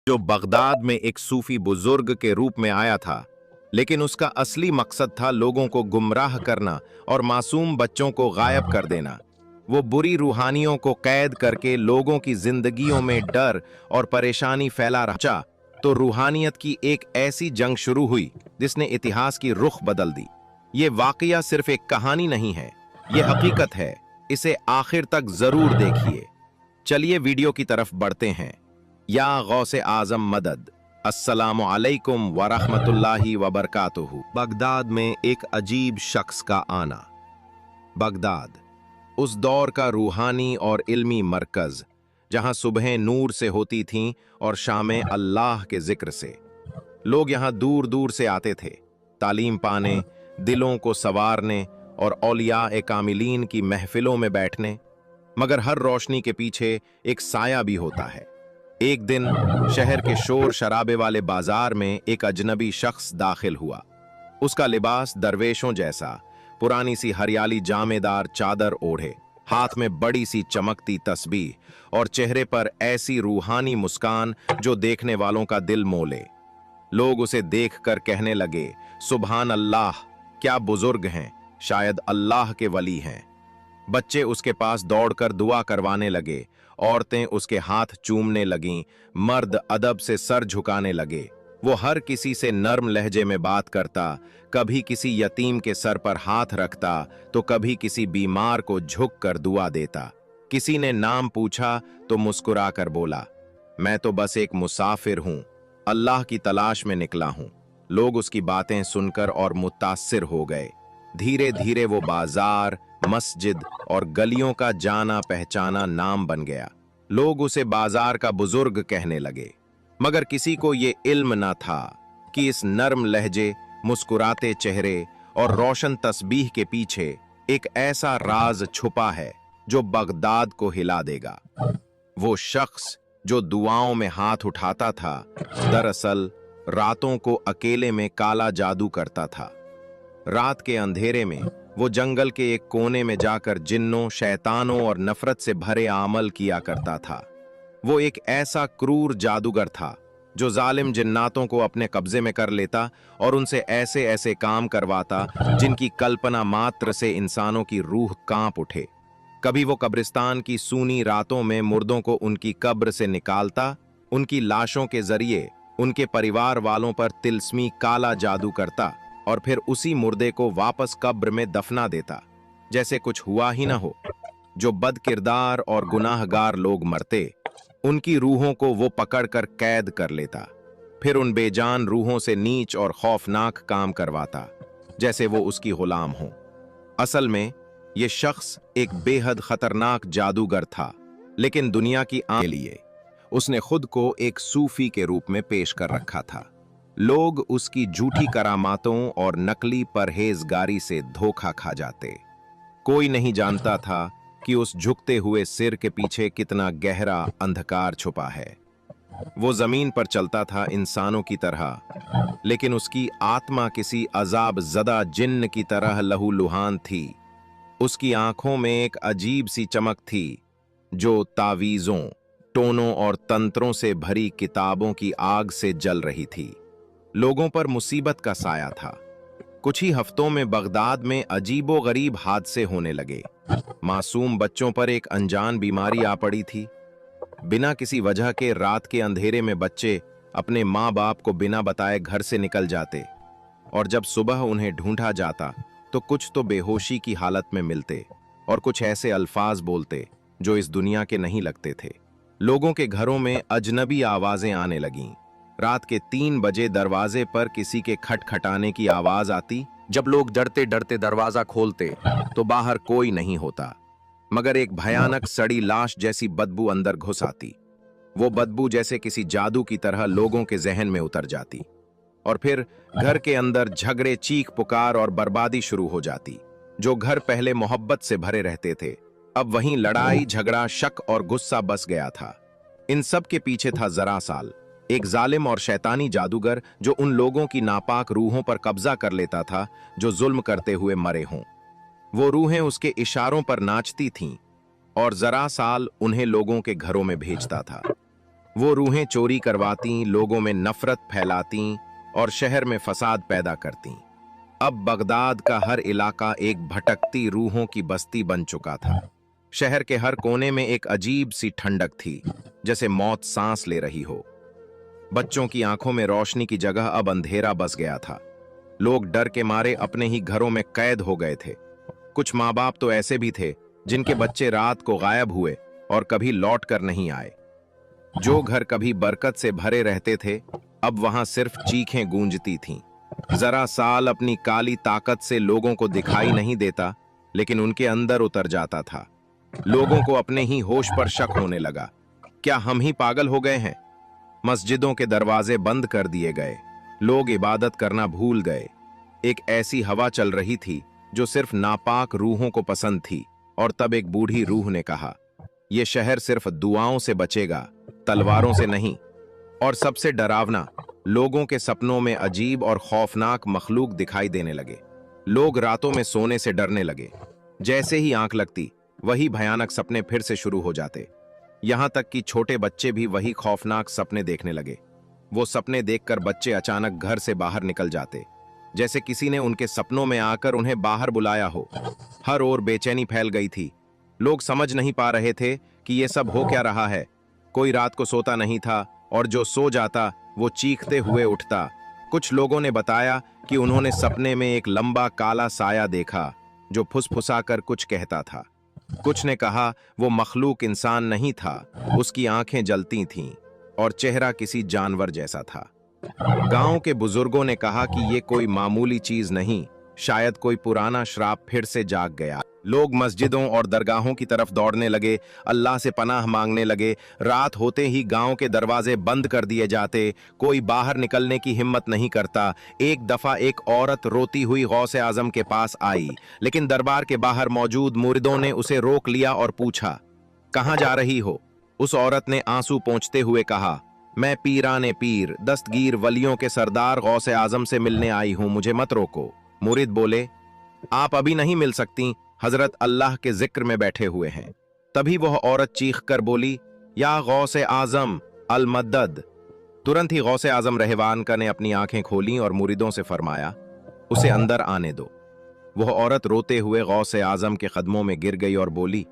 जो बगदाद में एक सूफी बुजुर्ग के रूप में आया था, लेकिन उसका असली मकसद था लोगों को गुमराह करना और मासूम बच्चों को गायब कर देना। वो बुरी रूहानियों को कैद करके लोगों की जिंदगियों में डर और परेशानी फैला रहा। तो रूहानियत की एक ऐसी जंग शुरू हुई जिसने इतिहास की रुख बदल दी। ये वाकया सिर्फ एक कहानी नहीं है, ये हकीकत है। इसे आखिर तक जरूर देखिए। चलिए वीडियो की तरफ बढ़ते हैं। या गौसे आजम मदद। अस्सलामु अलैकुम वरहमतुल्लाहि वबरकातुहू। बगदाद में एक अजीब शख्स का आना। बगदाद उस दौर का रूहानी और इल्मी मरकज, जहां सुबहें नूर से होती थीं और शामें अल्लाह के जिक्र से। लोग यहां दूर दूर से आते थे, तालीम पाने, दिलों को संवारने और औलिया कामिलीन की महफिलों में बैठने। मगर हर रोशनी के पीछे एक साया भी होता है। एक दिन शहर के शोर शराबे वाले बाजार में एक अजनबी शख्स दाखिल हुआ। उसका लिबास दरवेशों जैसा, पुरानी सी हरियाली जामेदार चादर ओढ़े, हाथ में बड़ी सी चमकती तस्बीह और चेहरे पर ऐसी रूहानी मुस्कान जो देखने वालों का दिल मोह ले। लोग उसे देखकर कहने लगे, सुभान अल्लाह, क्या बुजुर्ग हैं, शायद अल्लाह के वली हैं। बच्चे उसके पास दौड़कर दुआ करवाने लगे, औरतें उसके हाथ चूमने लगीं, मर्द अदब से सर झुकाने लगे। वो हर किसी से नर्म लहजे में बात करता, कभी किसी यतीम के सर पर हाथ रखता तो कभी किसी बीमार को झुक कर दुआ देता। किसी ने नाम पूछा तो मुस्कुरा कर बोला, मैं तो बस एक मुसाफिर हूं, अल्लाह की तलाश में निकला हूं। लोग उसकी बातें सुनकर और मुतासिर हो गए। धीरे धीरे वो बाजार, मस्जिद और गलियों का जाना पहचाना नाम बन गया। लोग उसे बाजार का बुजुर्ग कहने लगे, मगर किसी को ये इल्म न था कि इस नर्म लहजे, मुस्कुराते चेहरे और रोशन तस्बीह के पीछे एक ऐसा राज छुपा है जो बगदाद को हिला देगा। वो शख्स जो दुआओं में हाथ उठाता था, दरअसल रातों को अकेले में काला जादू करता था। रात के अंधेरे में वो जंगल के एक कोने में जाकर जिन्नों, शैतानों और नफरत से भरे अमल किया करता था। वो एक ऐसा क्रूर जादूगर था जो जालिम जिन्नातों को अपने कब्जे में कर लेता और उनसे ऐसे ऐसे काम करवाता जिनकी कल्पना मात्र से इंसानों की रूह कांप उठे। कभी वो कब्रिस्तान की सूनी रातों में मुर्दों को उनकी कब्र से निकालता, उनकी लाशों के जरिए उनके परिवार वालों पर तिलस्मी काला जादू करता और फिर उसी मुर्दे को वापस कब्र में दफना देता, जैसे कुछ हुआ ही ना हो। जो बदकिरदार और गुनाहगार लोग मरते, उनकी रूहों को वो पकड़कर कैद कर लेता, फिर उन बेजान रूहों से नीच और खौफनाक काम करवाता, जैसे वो उसकी गुलाम हो। असल में ये शख्स एक बेहद खतरनाक जादूगर था, लेकिन दुनिया की आंख के लिए उसने खुद को एक सूफी के रूप में पेश कर रखा था। लोग उसकी झूठी करामातों और नकली परहेजगारी से धोखा खा जाते। कोई नहीं जानता था कि उस झुकते हुए सिर के पीछे कितना गहरा अंधकार छुपा है। वो जमीन पर चलता था इंसानों की तरह, लेकिन उसकी आत्मा किसी अजाब ज़दा जिन्न की तरह लहूलुहान थी। उसकी आंखों में एक अजीब सी चमक थी जो तावीज़ों, टोनों और तंत्रों से भरी किताबों की आग से जल रही थी। लोगों पर मुसीबत का साया था। कुछ ही हफ्तों में बगदाद में अजीबो गरीब हादसे होने लगे। मासूम बच्चों पर एक अनजान बीमारी आ पड़ी थी। बिना किसी वजह के रात के अंधेरे में बच्चे अपने माँ बाप को बिना बताए घर से निकल जाते, और जब सुबह उन्हें ढूंढा जाता तो कुछ तो बेहोशी की हालत में मिलते और कुछ ऐसे अल्फाज बोलते जो इस दुनिया के नहीं लगते थे। लोगों के घरों में अजनबी आवाजें आने लगीं। रात के 3 बजे दरवाजे पर किसी के खटखटाने की आवाज आती। जब लोग डरते डरते दरवाजा खोलते तो बाहर कोई नहीं होता, मगर एक भयानक सड़ी लाश जैसी बदबू अंदर घुस आती। वो बदबू जैसे किसी जादू की तरह लोगों के जहन में उतर जाती, और फिर घर के अंदर झगड़े, चीख पुकार और बर्बादी शुरू हो जाती। जो घर पहले मोहब्बत से भरे रहते थे, अब वहीं लड़ाई, झगड़ा, शक और गुस्सा बस गया था। इन सब के पीछे था जरासाल, एक जालिम और शैतानी जादूगर जो उन लोगों की नापाक रूहों पर कब्जा कर लेता था जो जुल्म करते हुए मरे हों। वो रूहें उसके इशारों पर नाचती थीं और जरासाल उन्हें लोगों के घरों में भेजता था। वो रूहें चोरी करवाती, लोगों में नफरत फैलाती और शहर में फसाद पैदा करती। अब बगदाद का हर इलाका एक भटकती रूहों की बस्ती बन चुका था। शहर के हर कोने में एक अजीब सी ठंडक थी, जैसे मौत सांस ले रही हो। बच्चों की आंखों में रोशनी की जगह अब अंधेरा बस गया था। लोग डर के मारे अपने ही घरों में कैद हो गए थे। कुछ माँ बाप तो ऐसे भी थे जिनके बच्चे रात को गायब हुए और कभी लौट कर नहीं आए। जो घर कभी बरकत से भरे रहते थे, अब वहां सिर्फ चीखें गूंजती थीं। जरा साल अपनी काली ताकत से लोगों को दिखाई नहीं देता, लेकिन उनके अंदर उतर जाता था। लोगों को अपने ही होश पर शक होने लगा। क्या हम ही पागल हो गए हैं? मस्जिदों के दरवाजे बंद कर दिए गए, लोग इबादत करना भूल गए। एक ऐसी हवा चल रही थी जो सिर्फ नापाक रूहों को पसंद थी। और तब एक बूढ़ी रूह ने कहा, यह शहर सिर्फ दुआओं से बचेगा, तलवारों से नहीं। और सबसे डरावना, लोगों के सपनों में अजीब और खौफनाक मखलूक दिखाई देने लगे। लोग रातों में सोने से डरने लगे। जैसे ही आंख लगती, वही भयानक सपने फिर से शुरू हो जाते। यहां तक कि छोटे बच्चे भी वही खौफनाक सपने देखने लगे। वो सपने देखकर बच्चे अचानक घर से बाहर निकल जाते, जैसे किसी ने उनके सपनों में आकर उन्हें बाहर बुलाया हो। हर ओर बेचैनी फैल गई थी। लोग समझ नहीं पा रहे थे कि ये सब हो क्या रहा है। कोई रात को सोता नहीं था, और जो सो जाता वो चीखते हुए उठता। कुछ लोगों ने बताया कि उन्होंने सपने में एक लंबा काला साया देखा जो फुसफुसाकर कुछ कहता था। कुछ ने कहा वो मखलूक इंसान नहीं था, उसकी आंखें जलती थीं और चेहरा किसी जानवर जैसा था। गांव के बुजुर्गों ने कहा कि ये कोई मामूली चीज नहीं, शायद कोई पुराना श्राप फिर से जाग गया। लोग मस्जिदों और दरगाहों की तरफ दौड़ने लगे, अल्लाह से पनाह मांगने लगे। रात होते ही गांव के दरवाजे बंद कर दिए जाते, कोई बाहर निकलने की हिम्मत नहीं करता। एक दफा एक औरत रोती हुई गौसे आजम के पास आई, लेकिन दरबार के बाहर मौजूद मुरिदों ने उसे रोक लिया और पूछा, कहां जा रही हो? उस औरत ने आंसू पोंछते हुए कहा, मैं पीराने पीर, दस्तगीर वलियों के सरदार गौसे आजम से मिलने आई हूं, मुझे मत रोको। मुरिद बोले, आप अभी नहीं मिल सकती, हजरत अल्लाह के जिक्र में बैठे हुए हैं। तभी वह औरत चीख कर बोली, या गौसे आजम अल मदद। तुरंत ही गौसे आजम रहवान का ने अपनी आंखें खोली और मुरिदों से फरमाया, उसे अंदर आने दो। वह औरत रोते हुए गौसे आजम के कदमों में गिर गई और बोली,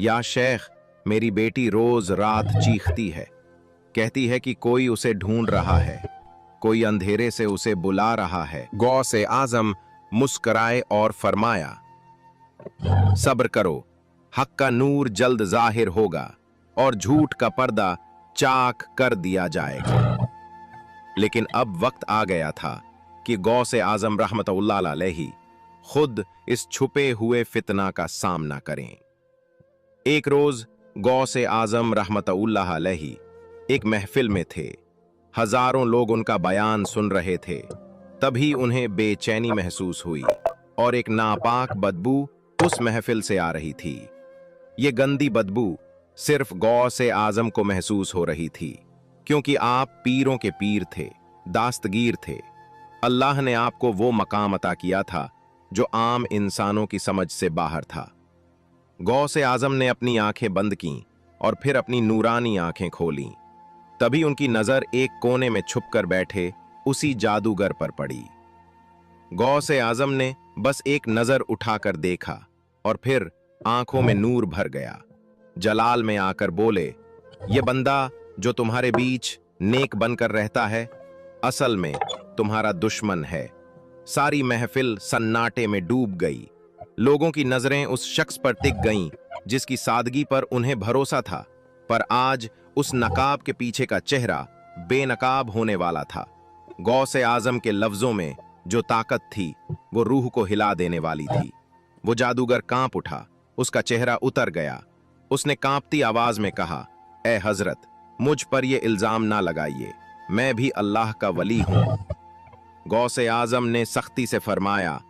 या शेख, मेरी बेटी रोज रात चीखती है, कहती है कि कोई उसे ढूंढ रहा है, कोई अंधेरे से उसे बुला रहा है। गौसे आजम मुस्कराए और फरमाया, सब्र करो, हक का नूर जल्द जाहिर होगा और झूठ का पर्दा चाक कर दिया जाएगा। लेकिन अब वक्त आ गया था कि गौसे आजम रहमतुल्लाह अलैहि खुद इस छुपे हुए फितना का सामना करें। एक रोज गौसे आजम रहमतुल्लाह अलैहि एक महफिल में थे। हजारों लोग उनका बयान सुन रहे थे। तभी उन्हें बेचैनी महसूस हुई और एक नापाक बदबू उस महफिल से आ रही थी। ये गंदी बदबू सिर्फ गौसे आजम को महसूस हो रही थी, क्योंकि आप पीरों के पीर थे, दास्तगीर थे। अल्लाह ने आपको वो मकाम अता किया था जो आम इंसानों की समझ से बाहर था। गौसे आजम ने अपनी आंखें बंद कीं और फिर अपनी नूरानी आंखें खोलीं। तभी उनकी नजर एक कोने में छुपकर बैठे उसी जादूगर पर पड़ी। गौसे आजम ने बस एक नजर उठाकर देखा और फिर आंखों में नूर भर गया। जलाल में आकर बोले, ये बंदा जो तुम्हारे बीच नेक बनकर रहता है, असल में तुम्हारा दुश्मन है। सारी महफिल सन्नाटे में डूब गई। लोगों की नजरें उस शख्स पर टिक गईं जिसकी सादगी पर उन्हें भरोसा था, पर आज उस नकाब के पीछे का चेहरा बेनकाब होने वाला था। गौसे आजम के लफ्जों में जो ताकत थी वो रूह को हिला देने वाली थी। वो जादूगर कांप उठा, उसका चेहरा उतर गया। उसने कांपती आवाज में कहा, ए हजरत, मुझ पर यह इल्जाम ना लगाइए, मैं भी अल्लाह का वली हूं। गौसे आजम ने सख्ती से फरमाया,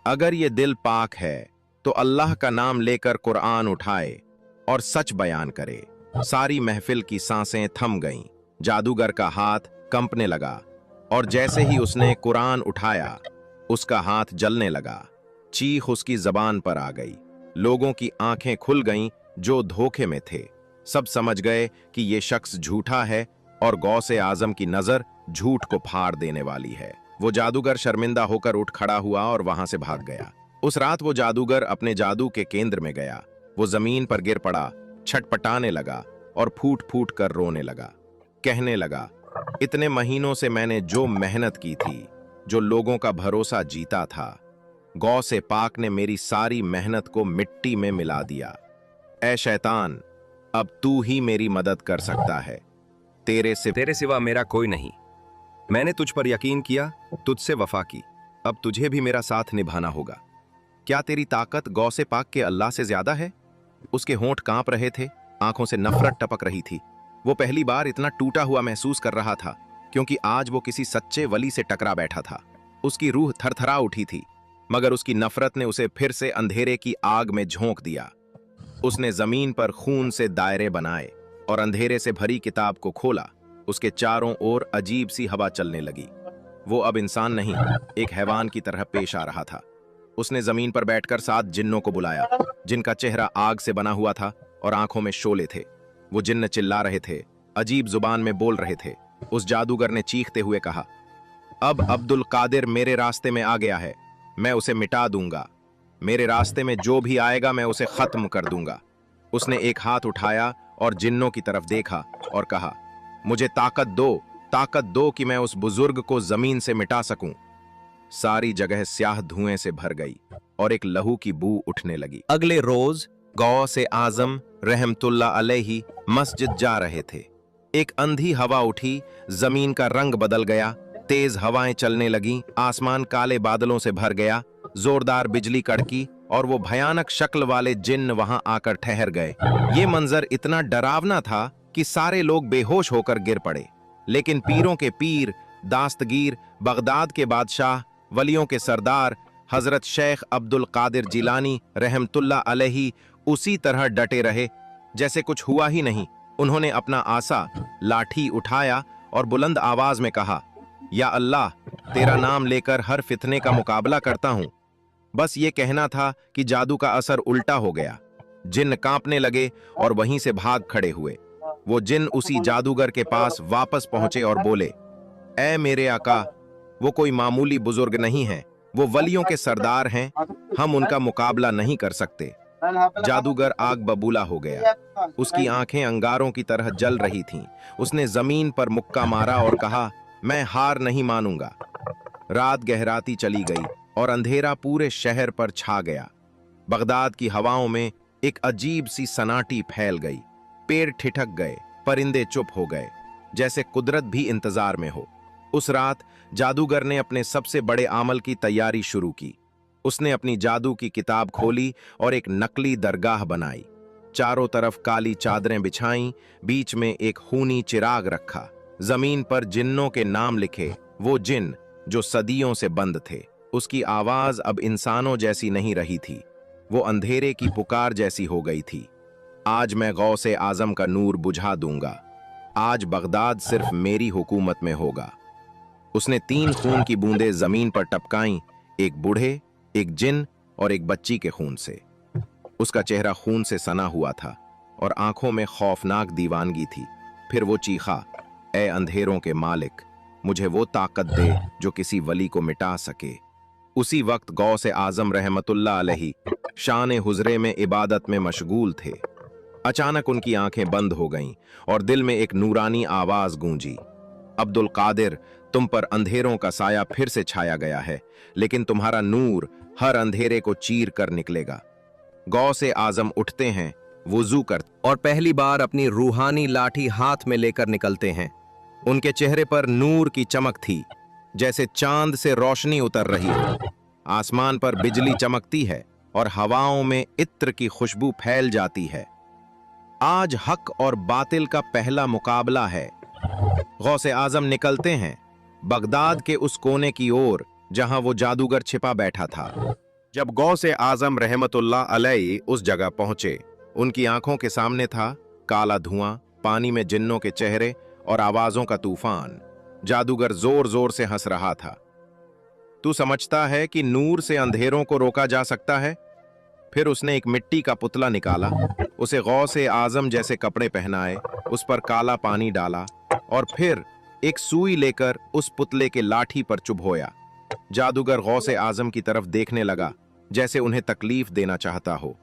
अगर ये दिल पाक है तो अल्लाह का नाम लेकर कुरान उठाए और सच बयान करे। सारी महफिल की सांसें थम गईं। जादूगर का हाथ कंपने लगा और जैसे ही उसने कुरान उठाया, उसका हाथ जलने लगा। चीख उसकी जबान पर आ गई। लोगों की आंखें खुल गईं जो धोखे में थे। सब समझ गए कि ये शख्स झूठा है और गौसे आजम की नजर झूठ को फाड़ देने वाली है। वो जादूगर शर्मिंदा होकर उठ खड़ा हुआ और वहां से भाग गया। उस रात वो जादूगर अपने जादू के केंद्र में गया। वो जमीन पर गिर पड़ा, छटपटाने लगा और फूट फूट कर रोने लगा। कहने लगा, इतने महीनों से मैंने जो मेहनत की थी, जो लोगों का भरोसा जीता था, गौ से पाक ने मेरी सारी मेहनत को मिट्टी में मिला दिया। ऐ शैतान, अब तू ही मेरी मदद कर सकता है। तेरे सिवा मेरा कोई नहीं। मैंने तुझ पर यकीन किया, तुझसे वफा की। अब तुझे भी मेरा साथ निभाना होगा। क्या तेरी ताकत गौ से पाक के अल्लाह से ज्यादा है? उसके होंठ कांप रहे थे, आंखों से नफरत टपक रही थी। वो पहली बार इतना टूटा हुआ महसूस कर रहा था, क्योंकि आज वो किसी सच्चे वली से टकरा बैठा था। उसकी रूह थरथरा उठी थी, मगर उसकी नफरत ने उसे फिर से अंधेरे की आग में झोंक दिया। उसने जमीन पर खून से दायरे बनाए और अंधेरे से भरी किताब को खोला। उसके चारों ओर अजीब सी हवा चलने लगी। वो अब इंसान नहीं, एक हैवान की तरह पेश आ रहा था। उसने जमीन पर बैठकर 7 जिन्नों को बुलाया, जिनका चेहरा आग से बना हुआ था और आंखों में शोले थे। वो जिन्न चिल्ला रहे थे, अजीब जुबान में बोल रहे थे। उस जादूगर ने चीखते हुए कहा, अब अब्दुल कादिर मेरे रास्ते में आ गया है, मैं उसे मिटा दूंगा। मेरे रास्ते में जो भी आएगा मैं उसे खत्म कर दूंगा। उसने एक हाथ उठाया और जिन्नों की तरफ देखा और कहा, मुझे ताकत दो कि मैं उस बुजुर्ग को जमीन से मिटा सकूं। सारी जगह स्याह धुएं से भर गई और एक लहू की बू उठने लगी। अगले रोज गौसे आजम रहमतुल्लाह अलैहि मस्जिद जा रहे थे। एक अंधी हवा उठी, जमीन का रंग बदल गया, तेज हवाएं चलने लगीं, आसमान काले बादलों से भर गया, जोरदार बिजली कड़की और वो भयानक शक्ल वाले जिन्न वहां आकर ठहर गए। ये मंजर इतना डरावना था कि सारे लोग बेहोश होकर गिर पड़े। लेकिन पीरों के पीर, दास्तगीर, बगदाद के बादशाह, वलियों के सरदार हजरत शेख अब्दुल कादिर जिलानी रहमतुल्लाह अलैहि उसी तरह डटे रहे जैसे कुछ हुआ ही नहीं। उन्होंने अपना आसा लाठी उठाया और बुलंद आवाज में कहा, या अल्लाह, तेरा नाम लेकर हर फितने का मुकाबला करता हूं। बस ये कहना था कि जादू का असर उल्टा हो गया। जिन्न कांपने लगे और वहीं से भाग खड़े हुए। वो जिन्न उसी जादूगर के पास वापस पहुंचे और बोले, ऐ मेरे आका, वो कोई मामूली बुजुर्ग नहीं है, वो वलियों के सरदार हैं, हम उनका मुकाबला नहीं कर सकते। जादूगर आग बबूला हो गया। उसकी आंखें अंगारों की तरह जल रही थीं। उसने जमीन पर मुक्का मारा और कहा, मैं हार नहीं मानूंगा। रात गहराती चली गई और अंधेरा पूरे शहर पर छा गया। बगदाद की हवाओं में एक अजीब सी सन्नाटी फैल गई। पेड़ ठिठक गए, परिंदे चुप हो गए, जैसे कुदरत भी इंतजार में हो। उस रात जादूगर ने अपने सबसे बड़े आमल की तैयारी शुरू की। उसने अपनी जादू की किताब खोली और एक नकली दरगाह बनाई। चारों तरफ काली चादरें बिछाईं, बीच में एक खूनी चिराग रखा। जमीन पर जिन्नों के नाम लिखे, वो जिन्न जो सदियों से बंद थे। उसकी आवाज अब इंसानों जैसी नहीं रही थी, वो अंधेरे की पुकार जैसी हो गई थी। आज मैं गौसे आजम का नूर बुझा दूंगा। आज बगदाद सिर्फ मेरी हुकूमत में होगा। उसने 3 खून की बूंदें जमीन पर टपकाईं, एक बूढ़े, एक जिन्न और एक बच्ची के खून से। उसका चेहरा खून से सना हुआ था और आंखों में खौफनाक दीवानगी थी। फिर वो चीखा, ऐ अंधेरों के मालिक, मुझे वो ताकत दे जो किसी वली को मिटा सके। उसी वक्त गौसे आजम रहमतुल्लाह अलैहि शान हुजरे में इबादत में मशगूल थे। अचानक उनकी आंखें बंद हो गईं और दिल में एक नूरानी आवाज गूंजी, अब्दुल कादिर, तुम पर अंधेरों का साया फिर से छाया गया है, लेकिन तुम्हारा नूर हर अंधेरे को चीर कर निकलेगा। गौसे आजम उठते हैं, वुजू करते और पहली बार अपनी रूहानी लाठी हाथ में लेकर निकलते हैं। उनके चेहरे पर नूर की चमक थी, जैसे चांद से रोशनी उतर रही हो। आसमान पर बिजली चमकती है और हवाओं में इत्र की खुशबू फैल जाती है। आज हक और बातिल का पहला मुकाबला है। गौसे आजम निकलते हैं बगदाद के उस कोने की ओर जहां वो जादूगर छिपा बैठा था। जब गौसे आजम रहमतुल्लाह अलैहि उस जगह पहुंचे, उनकी आंखों के सामने था काला धुआं, पानी में जिन्नों के चेहरे और आवाजों का तूफान। जादूगर जोर जोर से हंस रहा था। तू समझता है कि नूर से अंधेरों को रोका जा सकता है? फिर उसने एक मिट्टी का पुतला निकाला, उसे गौसे आजम जैसे कपड़े पहनाए, उस पर काला पानी डाला और फिर एक सुई लेकर उस पुतले के लाठी पर चुभोया। जादूगर गौसे आजम की तरफ देखने लगा जैसे उन्हें तकलीफ देना चाहता हो,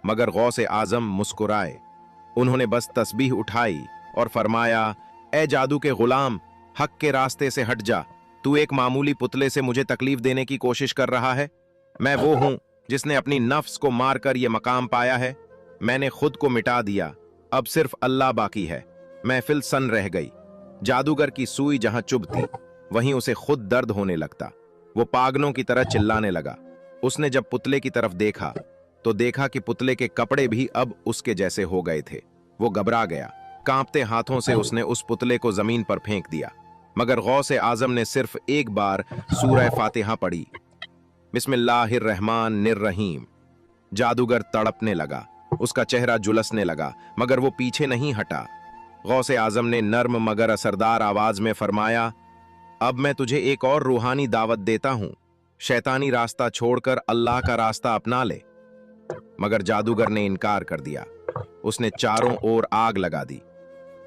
मगर गौसे आजम मुस्कुराए। उन्होंने बस तस्बीह उठाई और फरमाया, ए जादू के गुलाम, हक के रास्ते से हट जा। तू एक मामूली पुतले से मुझे तकलीफ देने की कोशिश कर रहा है। मैं वो हूं जिसने अपनी नफ्स को मारकर यह मकाम पाया है। मैंने खुद को मिटा दिया, अब सिर्फ अल्लाह बाकी है। महफिल सन रह गई। जादूगर की सुई जहां चुभती वहीं उसे खुद दर्द होने लगता। वो पागलों की तरह चिल्लाने लगा। उसने जब पुतले की तरफ देखा तो देखा कि पुतले के कपड़े भी अब उसके जैसे हो गए थे। वो घबरा गया। कांपते हाथों से उसने उस पुतले को जमीन पर फेंक दिया, मगर गौसे आजम ने सिर्फ एक बार सूरह फातिहा पढ़ी, बिस्मिल्लाहिर्रहमानिर्रहीम। जादूगर तड़पने लगा, उसका चेहरा झुलसने लगा, मगर वो पीछे नहीं हटा। गौसे आजम ने नर्म मगर असरदार आवाज में फरमाया, अब मैं तुझे एक और रूहानी दावत देता हूं, शैतानी रास्ता छोड़कर अल्लाह का रास्ता अपना ले। मगर जादूगर ने इनकार कर दिया। उसने चारों ओर आग लगा दी।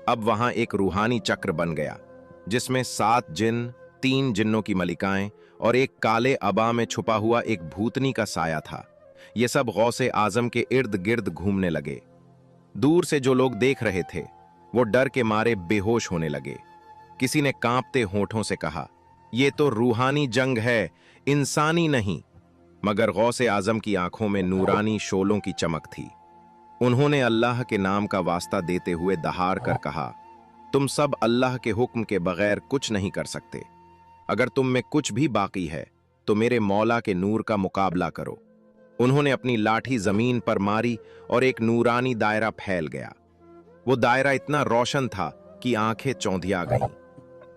अब वहां एक रूहानी चक्र बन गया जिसमें 7 जिन, 3 जिन्नों की मलिकाएं और एक काले अबा में छुपा हुआ एक भूतनी का साया था। ये सब गौसे आजम के इर्द गिर्द घूमने लगे। दूर से जो लोग देख रहे थे वो डर के मारे बेहोश होने लगे। किसी ने कांपते होठों से कहा, ये तो रूहानी जंग है, इंसानी नहीं। मगर गौसे आजम की आंखों में नूरानी शोलों की चमक थी। उन्होंने अल्लाह के नाम का वास्ता देते हुए दहाड़ कर कहा, तुम सब अल्लाह के हुक्म के बगैर कुछ नहीं कर सकते। अगर तुम में कुछ भी बाकी है तो मेरे मौला के नूर का मुकाबला करो। उन्होंने अपनी लाठी जमीन पर मारी और एक नूरानी दायरा फैल गया। वो दायरा इतना रोशन था कि आंखें चौंधिया गईं।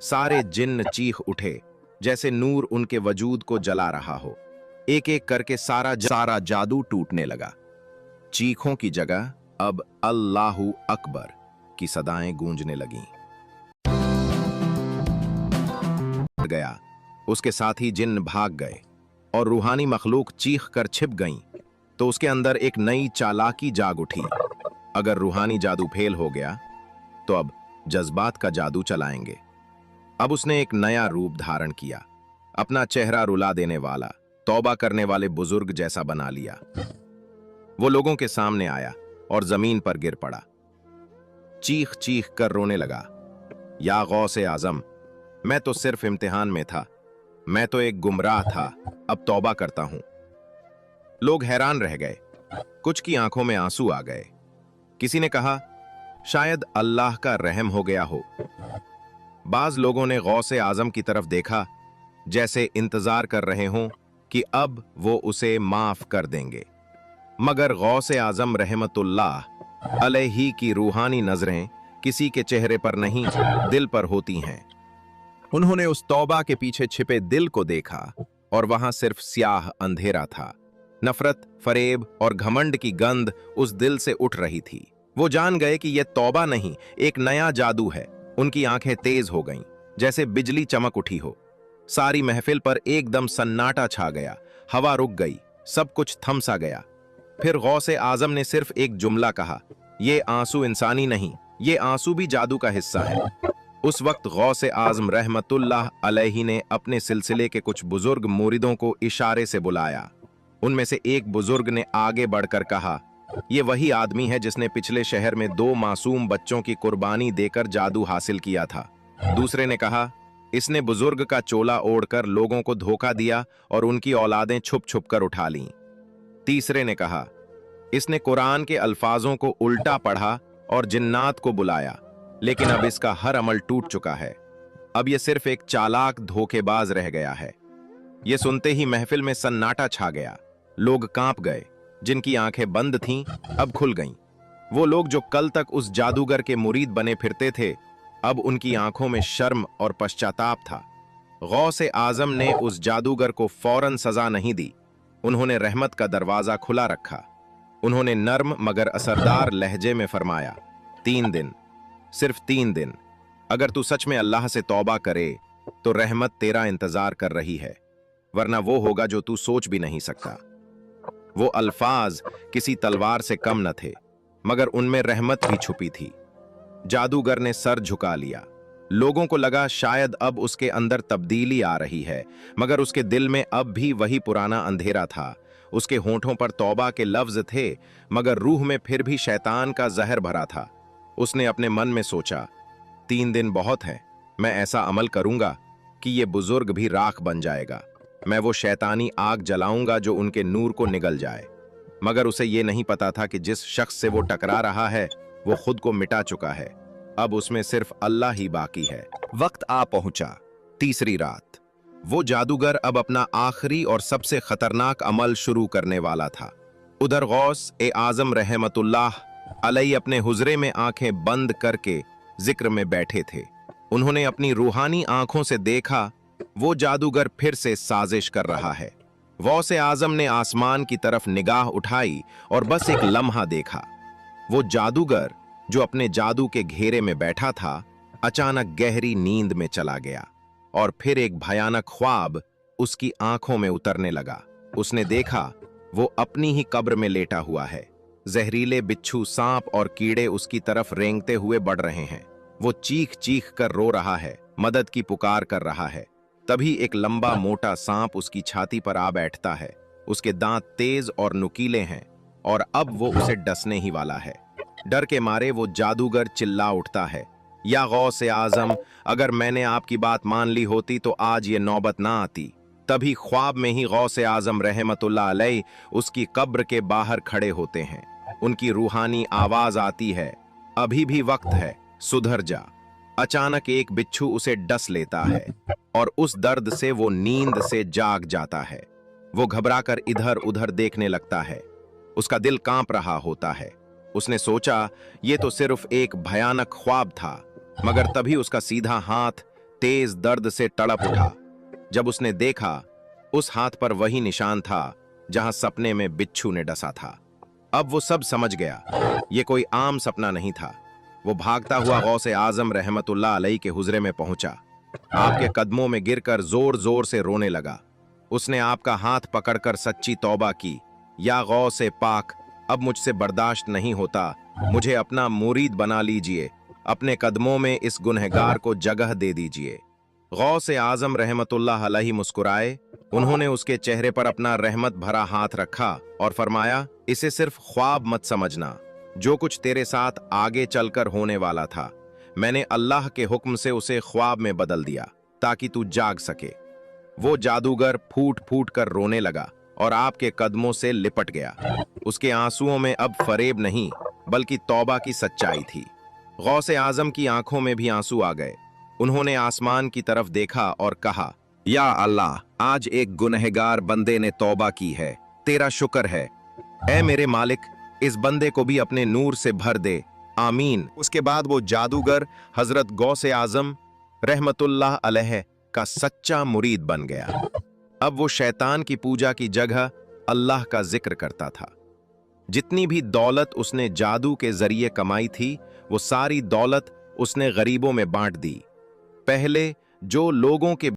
सारे जिन्न चीख उठे जैसे नूर उनके वजूद को जला रहा हो। एक एक करके सारा जादू टूटने लगा। चीखों की जगह अब अल्लाहू अकबर की सदाएं गूंजने लगीं। गया, उसके साथ ही जिन्न भाग गए और रूहानी मखलूक चीख कर छिप गईं, तो उसके अंदर एक नई चालाकी जाग उठी। अगर रूहानी जादू फेल हो गया तो अब जज्बात का जादू चलाएंगे। अब उसने एक नया रूप धारण किया, अपना चेहरा रुला देने वाला, तौबा करने वाले बुजुर्ग जैसा बना लिया। वो लोगों के सामने आया और जमीन पर गिर पड़ा। चीख चीख कर रोने लगा, या गौसे आजम, मैं तो सिर्फ इम्तिहान में था, मैं तो एक गुमराह था, अब तौबा करता हूं। लोग हैरान रह गए, कुछ की आंखों में आंसू आ गए। किसी ने कहा, शायद अल्लाह का रहम हो गया हो। बाज लोगों ने गौसे आजम की तरफ देखा जैसे इंतजार कर रहे हों कि अब वो उसे माफ कर देंगे। मगर गौसे आजम रहमतुल्लाह अलैही की रूहानी नजरें किसी के चेहरे पर नहीं, दिल पर होती हैं। उन्होंने उस तौबा के पीछे छिपे दिल को देखा और वहां सिर्फ स्याह अंधेरा था। नफरत, फरेब और घमंड की गंध उस दिल से उठ रही थी। वो जान गए कि यह तौबा नहीं, एक नया जादू है। उनकी आंखें तेज हो गईं, जैसे बिजली चमक उठी हो। सारी महफिल पर एकदम सन्नाटा छा गया। हवा रुक गई, सब कुछ थम सा गया। फिर गौसे आजम ने सिर्फ एक जुमला कहा, ये आंसू इंसानी नहीं, ये आंसू भी जादू का हिस्सा है। उस वक्त गौसे आजम रहमतुल्लाह अलैही ने अपने सिलसिले के कुछ बुजुर्ग मुरीदों को इशारे से बुलाया। उनमें से एक बुजुर्ग ने आगे बढ़कर कहा, ये वही आदमी है जिसने पिछले शहर में 2 मासूम बच्चों की कुर्बानी देकर जादू हासिल किया था। दूसरे ने कहा, इसने बुजुर्ग का चोला ओढ़कर लोगों को धोखा दिया और उनकी औलादें छुप छुप कर उठा लीं। तीसरे ने कहा, इसने कुरान के अल्फाजों को उल्टा पढ़ा और जिन्नात को बुलाया, लेकिन अब इसका हर अमल टूट चुका है। अब यह सिर्फ एक चालाक धोखेबाज रह गया है। यह सुनते ही महफिल में सन्नाटा छा गया। लोग कांप गए, जिनकी आंखें बंद थीं अब खुल गईं। वो लोग जो कल तक उस जादूगर के मुरीद बने फिरते थे, अब उनकी आंखों में शर्म और पश्चाताप था। गौसे आजम ने उस जादूगर को फौरन सजा नहीं दी। उन्होंने रहमत का दरवाजा खुला रखा। उन्होंने नर्म मगर असरदार लहजे में फरमाया, 3 दिन, सिर्फ 3 दिन। अगर तू सच में अल्लाह से तौबा करे तो रहमत तेरा इंतजार कर रही है, वरना वो होगा जो तू सोच भी नहीं सकता। वो अल्फाज किसी तलवार से कम न थे, मगर उनमें रहमत भी छुपी थी। जादूगर ने सर झुका लिया। लोगों को लगा शायद अब उसके अंदर तब्दीली आ रही है, मगर उसके दिल में अब भी वही पुराना अंधेरा था। उसके होंठों पर तौबा के लफ्ज थे, मगर रूह में फिर भी शैतान का जहर भरा था। उसने अपने मन में सोचा, 3 दिन बहुत है, मैं ऐसा अमल करूंगा कि ये बुजुर्ग भी राख बन जाएगा। मैं वो शैतानी आग जलाऊंगा जो उनके नूर को निगल जाए। मगर उसे ये नहीं पता था कि जिस शख्स से वो टकरा रहा है वो खुद को मिटा चुका है। अब उसमें सिर्फ अल्लाह ही बाकी है। वक्त आ पहुंचा, तीसरी रात। वो जादूगर अब अपना आखिरी और सबसे खतरनाक अमल शुरू करने वाला था। उधर गौस ए आजम रहमतुल्लाह अलैहि अपने हुजरे में आंखें बंद करके जिक्र में बैठे थे। उन्होंने अपनी रूहानी आंखों से देखा वो जादूगर फिर से साजिश कर रहा है। गौस ए आजम ने आसमान की तरफ निगाह उठाई और बस एक लम्हा देखा। वो जादूगर जो अपने जादू के घेरे में बैठा था, अचानक गहरी नींद में चला गया और फिर एक भयानक ख्वाब उसकी आंखों में उतरने लगा। उसने देखा वो अपनी ही कब्र में लेटा हुआ है। जहरीले बिच्छू, सांप और कीड़े उसकी तरफ रेंगते हुए बढ़ रहे हैं। वो चीख चीख कर रो रहा है, मदद की पुकार कर रहा है। तभी एक लंबा मोटा सांप उसकी छाती पर आ बैठता है। उसके दांत तेज और नुकीले हैं और अब वो उसे डसने ही वाला है। डर के मारे वो जादूगर चिल्ला उठता है, या गौस ए आजम, अगर मैंने आपकी बात मान ली होती तो आज ये नौबत ना आती। तभी ख्वाब में ही गौस ए आजम रहमतुल्लाह अलैहि उसकी कब्र के बाहर खड़े होते हैं। उनकी रूहानी आवाज आती है, अभी भी वक्त है, सुधर जा। अचानक एक बिच्छू उसे डस लेता है और उस दर्द से वो नींद से जाग जाता है। वो घबराकर इधर उधर देखने लगता है। उसका दिल कांप रहा होता है। उसने सोचा ये तो सिर्फ एक भयानक ख्वाब था, मगर तभी उसका सीधा हाथ तेज दर्द से तड़प उठा। जब उसने देखा, उस हाथ पर वही निशान था जहां सपने में बिच्छू ने डसा था। अब वो सब समझ गया, ये कोई आम सपना नहीं था। वो भागता हुआ गौस ए आजम रहमतुल्लाह अलैहि के हुजरे में पहुंचा। आपके कदमों में गिरकर जोर जोर से रोने लगा। उसने आपका हाथ पकड़कर सच्ची तौबा की, या गौस ए पाक, अब मुझसे बर्दाश्त नहीं होता, मुझे अपना मुरीद बना लीजिए, अपने कदमों में इस गुनहगार को जगह दे दीजिए। गौस ए आजम रहमतुल्लाह अलैहि मुस्कुराए। उन्होंने उसके चेहरे पर अपना रहमत भरा हाथ रखा और फरमाया, इसे सिर्फ ख्वाब मत समझना। जो कुछ तेरे साथ आगे चलकर होने वाला था, मैंने अल्लाह के हुक्म से उसे ख्वाब में बदल दिया ताकि तू जाग सके। वो जादूगर फूट फूट कर रोने लगा और आपके कदमों से लिपट गया। उसके आंसुओं में अब फरेब नहीं बल्कि तौबा की सच्चाई थी। गौस ए आजम की आंखों में भी आंसू आ गए। उन्होंने आसमान की तरफ देखा और कहा, या अल्लाह, आज एक गुनहगार बंदे ने तौबा की है, तेरा शुक्र है। ऐ मेरे मालिक, इस बंदे को भी अपने नूर से भर दे, आमीन। उसके बाद वो जादूगर हजरत गौस ए आजम रहमतुल्लाह अलैहि का सच्चा मुरीद बन गया। अब वो शैतान की पूजा की जगह अल्लाह का जिक्र करता था। जितनी भी दौलत उसने जादू के जरिए कमाई थी, वो सारी दौलत उसने गरीबों में बांट दी। पहले जो लोगों के